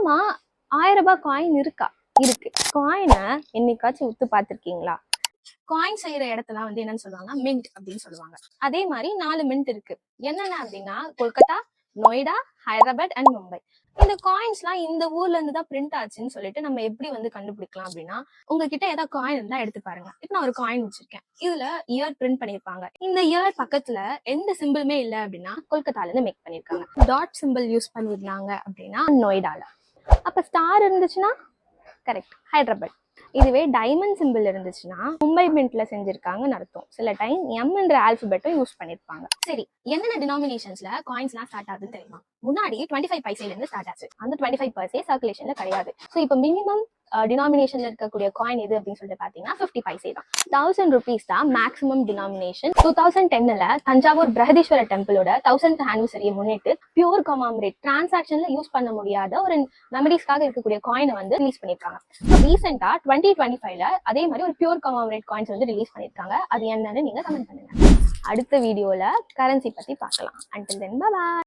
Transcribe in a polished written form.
ஆமா, 1000 ரூபாய் காயின் இருக்கா? இருக்கு. காயினை என்னைக்காச்சும் உத்து பார்த்திருக்கீங்களா? காயின் செய்யற இடத்தெல்லாம் வந்து என்னன்னு சொல்லுவாங்க, மின்ட் அப்படின்னு சொல்லுவாங்க. அதே மாதிரி 4 மின்ட் இருக்கு. என்னென்ன அப்படின்னா கொல்கத்தா, நொய்டா, ஹைதராபாத் அண்ட் மும்பை. இந்த காயின்ஸ் எல்லாம் இந்த ஊர்ல இருந்து தான் பிரிண்ட் ஆச்சுன்னு சொல்லிட்டு நம்ம எப்படி வந்து கண்டுபிடிக்கலாம் அப்படின்னா, உங்ககிட்ட ஏதாவது காயின் இருந்தா எடுத்து பாருங்க. இப்ப நான் ஒரு காயின் வச்சிருக்கேன். இதுல இயர் பிரிண்ட் பண்ணிருப்பாங்க. இந்த இயர் பக்கத்துல எந்த சிம்பிளுமே இல்ல அப்படின்னா கொல்கத்தால இருந்து மேக் பண்ணிருக்காங்க. டாட் சிம்பிள் யூஸ் பண்ணிருந்தாங்க அப்படின்னா நொய்டால. அப்ப ஸ்டார் இருந்துச்சுன்னா கரெக்ட், ஹைதராபாத். இதுவே டைமண்ட் சிம்பிள் இருந்துச்சுன்னா மும்பை மின்ட்ல செஞ்சிருக்காங்கன்னு அர்த்தம். சில டைம் எம் என்ற ஆல்பபெட்டும் யூஸ் பண்ணிருப்பாங்க. சரி, என்னென்ன டினாமினேஷன்ஸ்ல காயின்ஸ் எல்லாம் ஸ்டார்ட் ஆகுதுன்னு தெரியுமா? முன்னாடி 25 பைசைல இருந்து ஸ்டார்ட் ஆச்சு. அந்த 25 பைசே சர்க்குலேஷன்ல கிடையாது. சோ இப்போ மினிமம் டினாமினேஷன்ல இருக்கக்கூடிய காயின் எது அப்படின்னு சொல்லிட்டு பாத்தீங்கன்னா 50 பைசே தான். 1000 rupees தான் மேக்ஸிமம் டினாமினேஷன். 2010ல தஞ்சாவூர் பிரகதீஸ்வரர் டெம்பிளோட 1000th ஆனிவர்சரியை முன்னிட்டு பியூர் கமாமரேட் டிரான்சாக்ஷன்ல யூஸ் பண்ண முடியாத ஒரு மெமரிஸ்க்காக இருக்கக்கூடிய காயினை வந்து ரிலீஸ் பண்ணிருக்காங்க. ரீசெண்டா 2025ல அதே மாதிரி ஒரு பியூர் கமாமரேட் காயின்ஸ் வந்து ரிலீஸ் பண்ணிருக்காங்க. அது என்னன்னு நீங்க கமெண்ட் பண்ணுங்க. அடுத்த வீடியோல கரன்சி பத்தி பார்க்கலாம். Until then, bye bye.